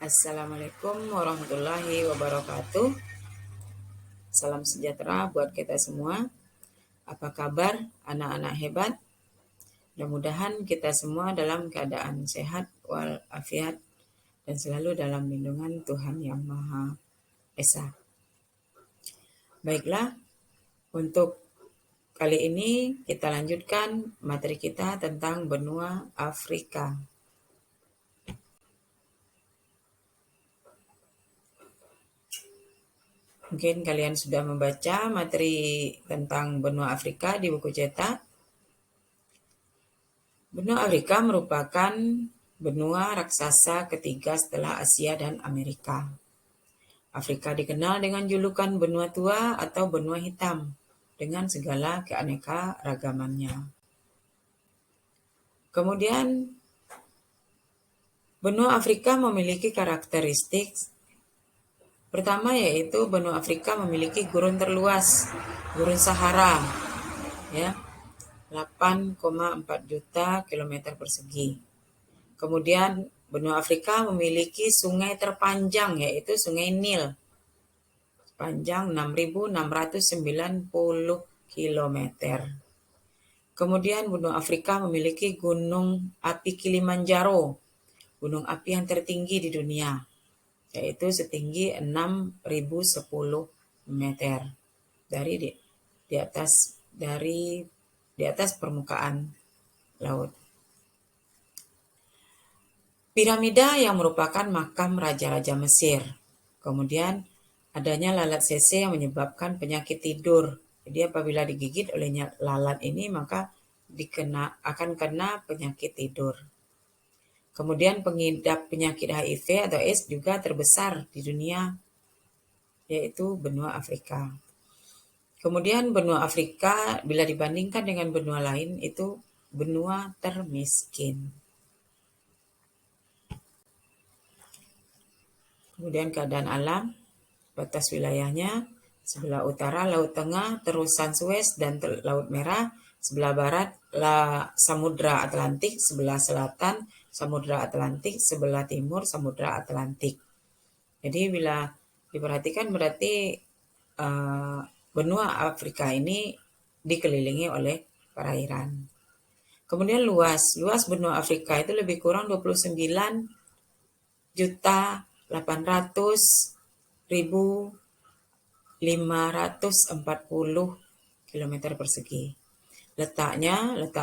Assalamualaikum warahmatullahi wabarakatuh. Salam sejahtera buat kita semua. Apa kabar anak-anak hebat? Mudah-mudahan kita semua dalam keadaan sehat walafiat dan selalu dalam lindungan Tuhan Yang Maha Esa. Baiklah, untuk kali ini kita lanjutkan materi kita tentang benua Afrika. Mungkin kalian sudah membaca materi tentang benua Afrika di buku cetak. Benua Afrika merupakan benua raksasa ketiga setelah Asia dan Amerika. Afrika dikenal dengan julukan benua tua atau benua hitam dengan segala keanekaragamannya. Kemudian, benua Afrika memiliki karakteristik pertama, yaitu benua Afrika memiliki gurun terluas, gurun Sahara, ya, 8,4 juta kilometer persegi. Kemudian benua Afrika memiliki sungai terpanjang, yaitu Sungai Nil, panjang 6.690 kilometer. Kemudian benua Afrika memiliki gunung api Kilimanjaro, gunung api yang tertinggi di dunia, yaitu setinggi 6.010 meter di atas permukaan laut. Piramida yang merupakan makam raja-raja Mesir. Kemudian adanya lalat sese yang menyebabkan penyakit tidur. Jadi apabila digigit oleh lalat ini maka akan kena penyakit tidur. Kemudian pengidap penyakit HIV atau AIDS juga terbesar di dunia, yaitu benua Afrika. Kemudian benua Afrika bila dibandingkan dengan benua lain itu benua termiskin. Kemudian keadaan alam, batas wilayahnya, sebelah utara Laut Tengah, terusan Suez dan Laut Merah, sebelah barat Samudra Atlantik, sebelah selatan Samudra Atlantik, sebelah timur Samudra Atlantik. Jadi bila diperhatikan berarti benua Afrika ini dikelilingi oleh perairan. Kemudian luas benua Afrika itu lebih kurang 29.800.540 km persegi. Letak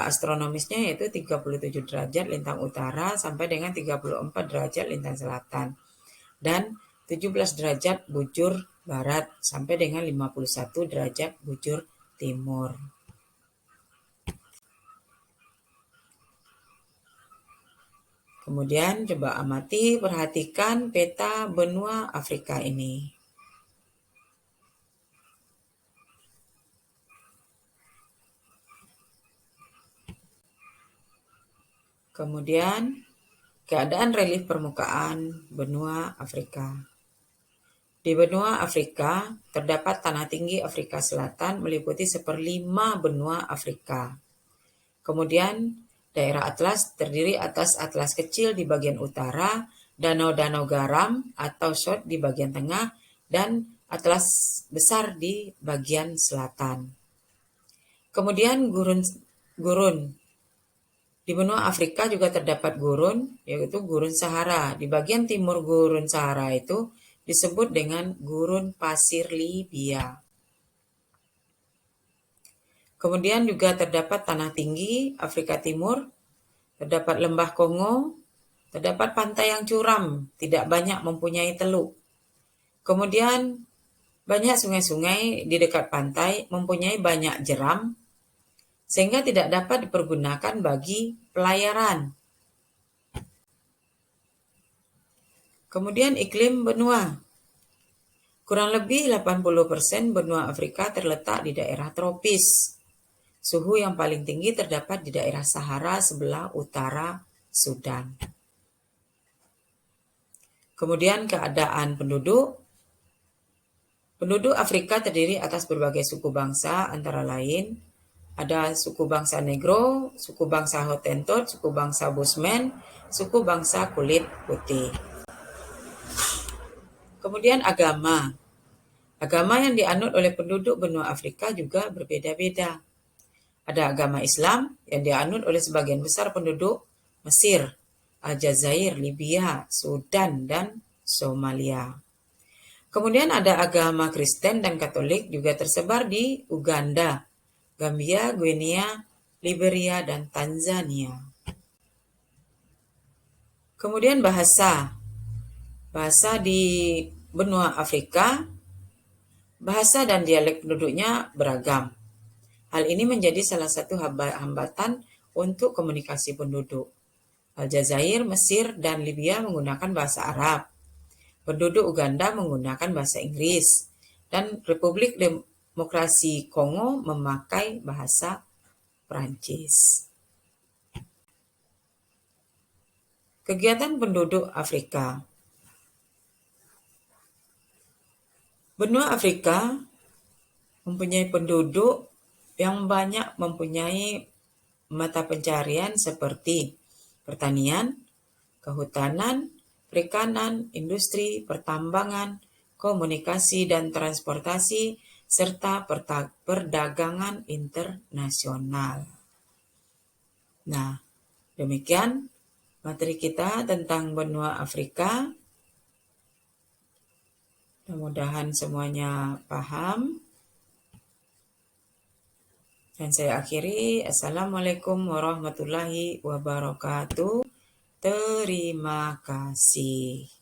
astronomisnya yaitu 37 derajat lintang utara sampai dengan 34 derajat lintang selatan dan 17 derajat bujur barat sampai dengan 51 derajat bujur timur. Kemudian coba amati, perhatikan peta benua Afrika ini. Kemudian keadaan relief permukaan benua Afrika. Di benua Afrika terdapat tanah tinggi Afrika Selatan meliputi 1/5 benua Afrika. Kemudian daerah atlas terdiri atas atlas kecil di bagian utara, danau-danau garam atau sod di bagian tengah, dan atlas besar di bagian selatan. Kemudian gurun. Di benua Afrika juga terdapat gurun, yaitu gurun Sahara. Di bagian timur gurun Sahara itu disebut dengan gurun pasir Libya. Kemudian juga terdapat tanah tinggi Afrika Timur, terdapat lembah Kongo, terdapat pantai yang curam, tidak banyak mempunyai teluk. Kemudian banyak sungai-sungai di dekat pantai mempunyai banyak jeram, sehingga tidak dapat dipergunakan bagi pelayaran. Kemudian iklim benua. Kurang lebih 80% benua Afrika terletak di daerah tropis. Suhu yang paling tinggi terdapat di daerah Sahara sebelah utara Sudan. Kemudian keadaan penduduk. Penduduk Afrika terdiri atas berbagai suku bangsa, antara lain ada suku bangsa Negro, suku bangsa Hottentot, suku bangsa Bushman, suku bangsa kulit putih. Kemudian agama. Agama yang dianut oleh penduduk benua Afrika juga berbeda-beda. Ada agama Islam yang dianut oleh sebagian besar penduduk Mesir, Aljazair, Libya, Sudan, dan Somalia. Kemudian ada agama Kristen dan Katolik juga tersebar di Uganda, Gambia, Guinea, Liberia, dan Tanzania. Kemudian bahasa. Bahasa di benua Afrika, bahasa dan dialek penduduknya beragam. Hal ini menjadi salah satu hambatan untuk komunikasi penduduk. Aljazair, Mesir, dan Libya menggunakan bahasa Arab. Penduduk Uganda menggunakan bahasa Inggris. Dan Republik Demokrasi Kongo memakai bahasa Prancis. Kegiatan penduduk Afrika. Benua Afrika mempunyai penduduk yang banyak mempunyai mata pencarian seperti pertanian, kehutanan, perikanan, industri, pertambangan, komunikasi dan transportasi, serta perdagangan internasional. Nah, demikian materi kita tentang benua Afrika. Mudah-mudahan semuanya paham. Dan saya akhiri, Assalamualaikum warahmatullahi wabarakatuh. Terima kasih.